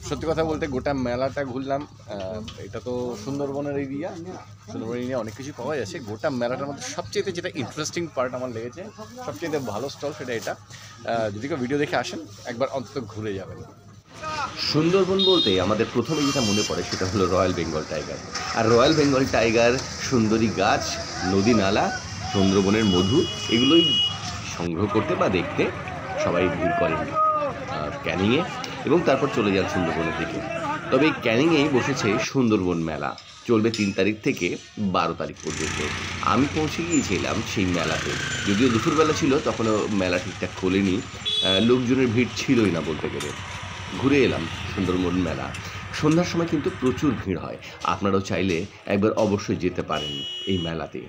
সত্যি কথা বলতে গোটা মেলাটা ঘুরলাম। এটা তো সুন্দরবনের এরিয়া, সুন্দরবন এরিয়া অনেক কিছু পাওয়া যাচ্ছে। গোটা মেলাটার মধ্যে সবচেয়ে যেটা ইন্টারেস্টিং পার্ট আমার লেগেছে, সবচেয়ে ভালো স্টল সেটা এটা। যদি কেউ ভিডিও দেখে আসেন একবার অন্তত ঘুরে যাবেন। সুন্দরবন বলতে আমাদের প্রথমে যেটা মনে পড়ে সেটা হলো রয়্যাল বেঙ্গল টাইগার। আর রয়্যাল বেঙ্গল টাইগার, সুন্দরী গাছ, নদী নালা, সুন্দরবনের মধু, এগুলোই সংগ্রহ করতে বা দেখতে সবাই ভিড় করেন ক্যানিংয়ে, এবং তারপর চলে যান সুন্দরবনের দিকে। তবে ক্যানিংয়েই বসেছে সুন্দরবন মেলা, চলবে 3 তারিখ থেকে 12 তারিখ পর্যন্ত। আমি পৌঁছে গিয়েছিলাম সেই মেলাতে, যদিও দুপুরবেলা ছিল, তখনও মেলা ঠিকঠাক খোলেনি, লোকজনের ভিড় ছিলই না বলতে গেলে। ঘুরে এলাম সুন্দরবন মেলা। সন্ধ্যার সময় কিন্তু প্রচুর ভিড় হয়, আপনারাও চাইলে একবার অবশ্যই যেতে পারেন এই মেলাতে।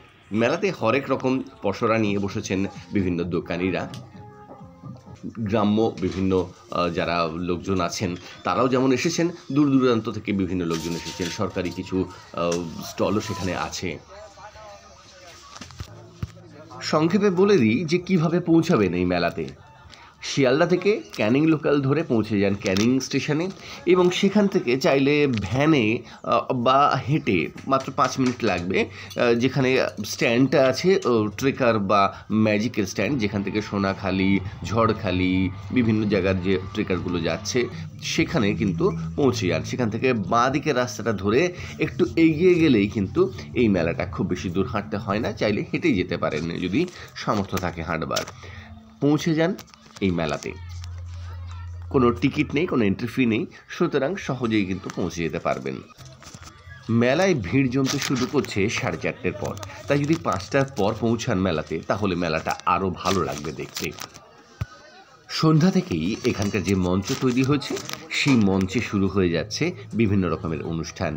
মেলাতে হরেক রকম পসরা নিয়ে বসেছেন বিভিন্ন দোকানিরা, গ্রাম্য বিভিন্ন যারা লোকজন আছেন তারাও যেমন এসেছেন, দূর দূরান্ত থেকে বিভিন্ন লোকজন এসেছেন, সরকারি কিছু স্টলও সেখানে আছে। সংক্ষেপে বলে দিই যে কিভাবে পৌঁছাবেন এই মেলাতে। শিয়ালদা থেকে ক্যানিং লোকাল ধরে পৌঁছে যান ক্যানিং স্টেশনে, এবং সেখান থেকে চাইলে ভ্যানে বা হেঁটে মাত্র 5 মিনিট লাগবে যেখানে স্ট্যান্ডটা আছে, ট্রেকার বা ম্যাজিকের স্ট্যান্ড, যেখান থেকে সোনাখালি, ঝড়খালি, বিভিন্ন জায়গার যে ট্রেকারগুলো যাচ্ছে সেখানে কিন্তু পৌঁছে যান। সেখান থেকে বাঁ দিকের রাস্তাটা ধরে একটু এগিয়ে গেলেই কিন্তু এই মেলাটা, খুব বেশি দূর হাঁটতে হয় না, চাইলে হেঁটেই যেতে পারেন যদি সামর্থ্য থাকে হাঁটবার। পৌঁছে যান এই মেলাতে, কোনো টিকিট নেই, কোনো এন্ট্রি ফি নেই, সুতরাং সহজেই কিন্তু পৌঁছে যেতে পারবেন। মেলায় ভিড় জমতে শুরু করছে 4:30টার পর, তাই যদি 5টার পর পৌঁছান মেলাতে তাহলে মেলাটা আরও ভালো লাগবে দেখতে। সন্ধ্যা থেকেই এখানকার যে মঞ্চ তৈরি হয়েছে সেই মঞ্চে শুরু হয়ে যাচ্ছে বিভিন্ন রকমের অনুষ্ঠান।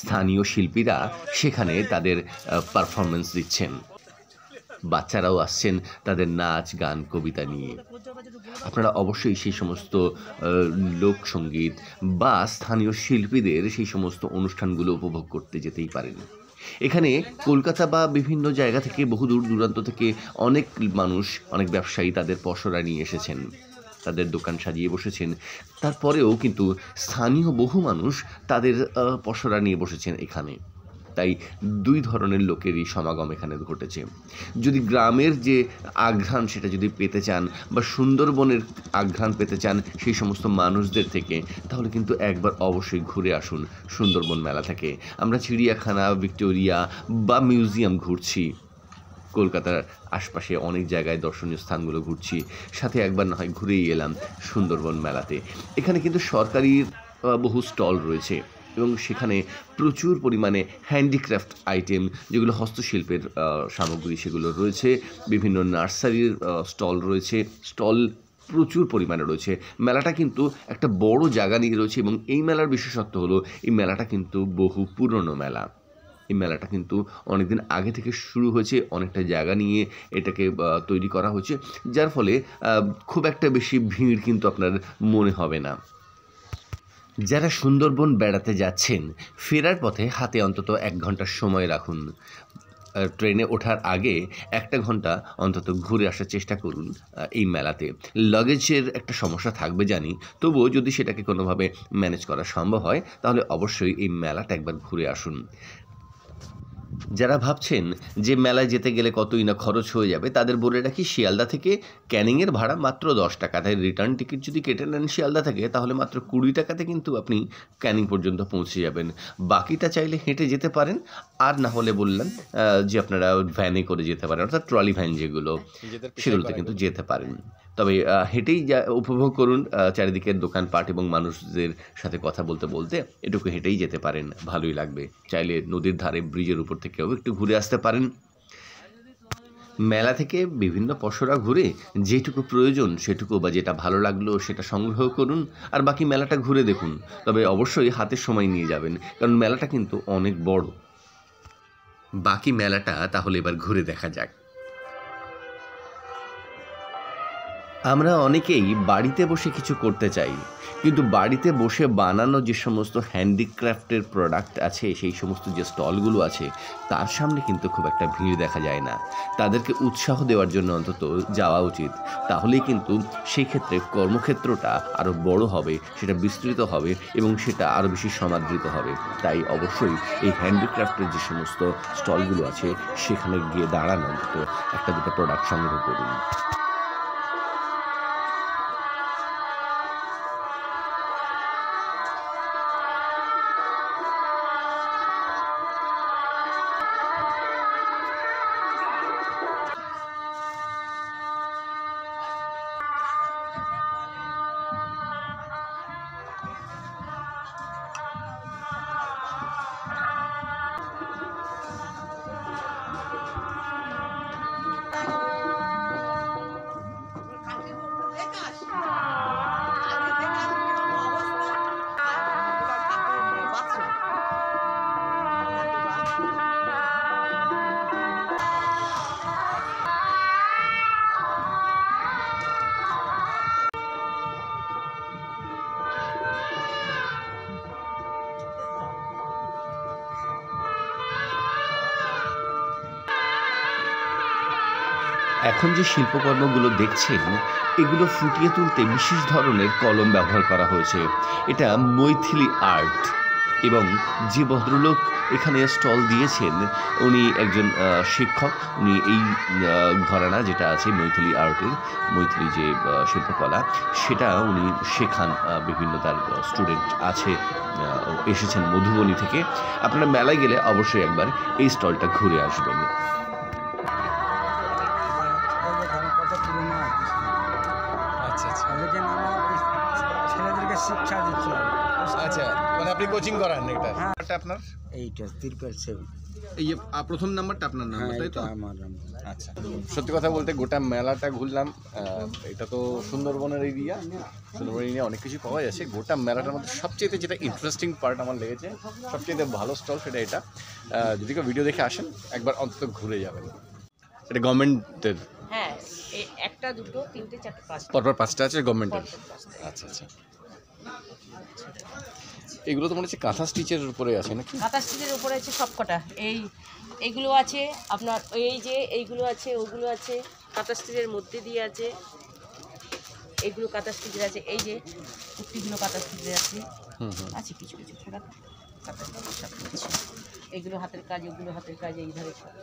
স্থানীয় শিল্পীরা সেখানে তাদের পারফরমেন্স দিচ্ছেন, বাচ্চারাও আসছেন তাদের নাচ গান কবিতা নিয়ে। আপনারা অবশ্যই সেই সমস্ত লোকসঙ্গীত বা স্থানীয় শিল্পীদের সেই সমস্ত অনুষ্ঠানগুলো উপভোগ করতে যেতেই পারেন। এখানে কলকাতা বা বিভিন্ন জায়গা থেকে, বহু দূর দূরান্ত থেকে অনেক মানুষ, অনেক ব্যবসায়ী তাদের পসরা নিয়ে এসেছেন, তাদের দোকান সাজিয়ে বসেছেন। তারপরেও কিন্তু স্থানীয় বহু মানুষ তাদের পসরা নিয়ে বসেছেন এখানে। তাই 2 ধরনের লোকেরই সমাগম এখানে ঘটেছে। যদি গ্রামের যে আঘ্রাণ সেটা যদি পেতে চান, বা সুন্দরবনের আঘ্রাণ পেতে চান সেই সমস্ত মানুষদের থেকে, তাহলে কিন্তু একবার অবশ্যই ঘুরে আসুন সুন্দরবন মেলা থেকে। আমরা চিড়িয়াখানা, ভিক্টোরিয়া বা মিউজিয়াম ঘুরছি, কলকাতার আশপাশে অনেক জায়গায় দর্শনীয় স্থানগুলো ঘুরছি, সাথে একবার না হয় ঘুরেই এলাম সুন্দরবন মেলাতে। এখানে কিন্তু সরকারি বহু স্টল রয়েছে, এবং সেখানে প্রচুর পরিমাণে হ্যান্ডিক্রাফট আইটেম, যেগুলো হস্তশিল্পের সামগ্রী, সেগুলো রয়েছে। বিভিন্ন নার্সারির স্টল রয়েছে, স্টল প্রচুর পরিমাণে রয়েছে। মেলাটা কিন্তু একটা বড় জায়গা নিয়ে রয়েছে, এবং এই মেলার বিশেষত্ব হলো এই মেলাটা কিন্তু বহু পুরনো মেলা। এই মেলাটা কিন্তু অনেকদিন আগে থেকে শুরু হয়েছে, অনেকটা জায়গা নিয়ে এটাকে তৈরি করা হয়েছে, যার ফলে খুব একটা বেশি ভিড় কিন্তু আপনার মনে হবে না। যারা সুন্দরবন বেড়াতে যাচ্ছেন, ফেরার পথে হাতে অন্তত 1 ঘন্টার সময় রাখুন। ট্রেনে ওঠার আগে 1 ঘন্টা অন্তত ঘুরে আসার চেষ্টা করুন এই মেলাতে। লাগেজের একটা সমস্যা থাকবে জানি, তবুও যদি সেটাকে কোনোভাবে ম্যানেজ করা সম্ভব হয় তাহলে অবশ্যই এই মেলাটা একবার ঘুরে আসুন। যারা ভাবছেন যে মেলায় যেতে গেলে কতই না খরচ হয়ে যাবে, তাদের বলে রাখি শিয়ালদা থেকে ক্যানিংয়ের ভাড়া মাত্র 10 টাকা। তাই রিটার্ন টিকিট যদি কেটে নেন শিয়ালদা থেকে, তাহলে মাত্র 20 টাকাতে কিন্তু আপনি ক্যানিং পর্যন্ত পৌঁছে যাবেন। বাকিটা চাইলে হেঁটে যেতে পারেন, আর না হলে বললাম যে আপনারা ভ্যানে করে যেতে পারেন, অর্থাৎ ট্রলি ভ্যান যেগুলো, সেগুলোতে কিন্তু যেতে পারেন। তবে হেঁটেই উপভোগ করুন চারিদিকের দোকানপাট এবং মানুষদের সাথে কথা বলতে বলতে, এটুকু হেঁটেই যেতে পারেন, ভালোই লাগবে। চাইলে নদীর ধারে ব্রিজের উপর থেকেও একটু ঘুরে আসতে পারেন। মেলা থেকে বিভিন্ন পসরা ঘুরে যেটুকু প্রয়োজন সেটুকু, বা যেটা ভালো লাগলো সেটা সংগ্রহ করুন, আর বাকি মেলাটা ঘুরে দেখুন। তবে অবশ্যই হাতে সময় নিয়ে যাবেন, কারণ মেলাটা কিন্তু অনেক বড়। বাকি মেলাটা তাহলে এবার ঘুরে দেখা যাক। আমরা অনেকেই বাড়িতে বসে কিছু করতে চাই, কিন্তু বাড়িতে বসে বানানো যে সমস্ত হ্যান্ডিক্রাফটের প্রোডাক্ট আছে, সেই সমস্ত যে স্টলগুলো আছে, তার সামনে কিন্তু খুব একটা ভিড় দেখা যায় না। তাদেরকে উৎসাহ দেওয়ার জন্য অন্তত যাওয়া উচিত, তাহলেই কিন্তু সেই ক্ষেত্রে কর্মক্ষেত্রটা আরও বড় হবে, সেটা বিস্তৃত হবে এবং সেটা আরও বেশি সমাদৃত হবে। তাই অবশ্যই এই হ্যান্ডিক্রাফটের যে সমস্ত স্টলগুলো আছে সেখানে গিয়ে দাঁড়ান, অন্তত একটা দুটো প্রোডাক্ট সংগ্রহ করুন। এখন যে শিল্পকর্মগুলো দেখছেন, এগুলো ফুটিয়ে তুলতে বিশেষ ধরনের কলম ব্যবহার করা হয়েছে। এটা মৈথিলি আর্ট, এবং যে ভদ্রলোক এখানে স্টল দিয়েছেন উনি একজন শিক্ষক। উনি এই ঘরানা যেটা আছে মৈথিলি আর্টের, মৈথিলি যে শিল্পকলা, সেটা উনি শেখান। বিভিন্ন তার স্টুডেন্ট আছে, এসেছেন মধুবনী থেকে। আপনারা মেলায় গেলে অবশ্যই একবার এই স্টলটা ঘুরে আসবেন। ছেলেদেরকে শিক্ষা দিচ্ছি। আচ্ছা, মানে আপনি কোচিং করান এটা? হ্যাঁ। এটা আপনার এইটা 3.7। এই যে প্রথম নাম্বারটা আপনার নাম্বার, তাই তো? আমার আচ্ছা, সত্যি কথা বলতে গোটা মেলাটা ঘুরলাম। এটা তো সুন্দরবনের এরিয়া, সুন্দরবন এরিয়া অনেক কিছু পাওয়া যাচ্ছে। গোটা মেলাটার মধ্যে সবচেয়ে যেটা ইন্টারেস্টিং পার্ট আমার লেগেছে, সবচেয়ে ভালো স্টল, সেটা এটা। যদি কেউ ভিডিও দেখে আসেন, একবার অন্তত ঘুরে যাবেন। এটা গভর্নমেন্টের? হ্যাঁ, একটা, দুটো, তিনটে, চারটে, পাঁচটা, পরপর 5টা আছে গভর্নমেন্টের। আচ্ছা আচ্ছা, এগুলো তো মনে হচ্ছে কাঁথা স্টিচের উপরে আছে নাকি? কাঁথা স্টিচের উপরে আছে সবকটা। এইগুলো আছে আপনার, এই যে এইগুলো আছে, ওগুলো আছে, কাঁথা স্টিচের মধ্যে দিয়ে আছে। এইগুলো কাঁথা স্টিচের আছে, এই যে কুর্তিগুলো কাঁথা স্টিচের আছে। আছে কিছু কিছু প্রোডাক্ট কাঁথা স্টিচের সাথে আছে। এগুলো হাতের কাজ, ওগুলো হাতের কাজ, এই ধরে সব।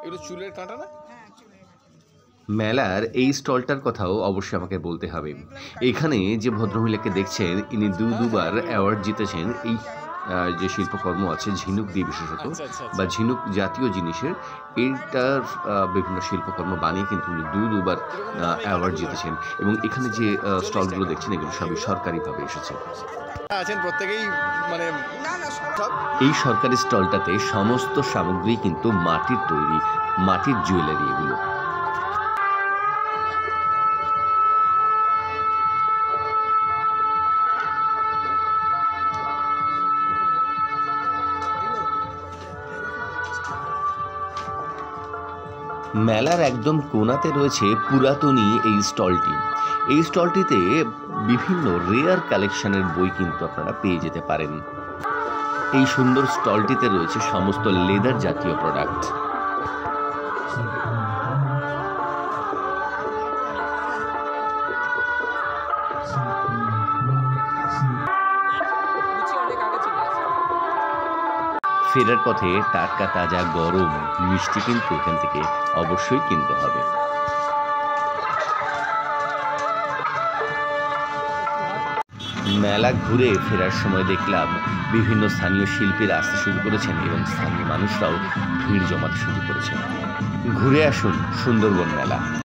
এগুলো চুলের কাঁটা না? মেলার এই স্টলটার কথাও অবশ্যই আমাকে বলতে হবে। এখানে যে ভদ্রমহিলাকে দেখছেন, ইনি দুবার অ্যাওয়ার্ড জিতেছেন এই যে শিল্পকর্ম আছে ঝিনুক দিয়ে, বিশেষত বা ঝিনুক জাতীয় জিনিসের এইটার বিভিন্ন শিল্পকর্ম বানিয়ে কিন্তু উনি দুবার অ্যাওয়ার্ড জিতেছেন। এবং এখানে যে স্টলগুলো দেখছেন, এগুলো সবই সরকারিভাবে এসেছে। আছেন প্রত্যেকেই, মানে এই সরকারি স্টলটাতে সমস্ত সামগ্রী কিন্তু মাটির তৈরি, মাটির জুয়েলারি এগুলো। মেলার একদম কোণাতে রয়েছে পুরাতনী এই স্টলটি। এই স্টলটিতে বিভিন্ন রেয়ার কালেকশনের বই কিন্তু আপনারা পেয়ে যেতে পারেন। এই সুন্দর স্টলটিতে রয়েছে সমস্ত লেদার জাতীয় প্রোডাক্ট। ফেরার পথে টাটকা তাজা গরম মিষ্টি কিন্তু এখান থেকে অবশ্যই কিনতে হবে। মেলা ঘুরে ফেরার সময় দেখলাম বিভিন্ন স্থানীয় শিল্পীরা আসতে শুরু করেছেন এবং স্থানীয় মানুষরাও ভিড় জমাতে শুরু করেছেন। ঘুরে আসুন সুন্দরবন মেলা।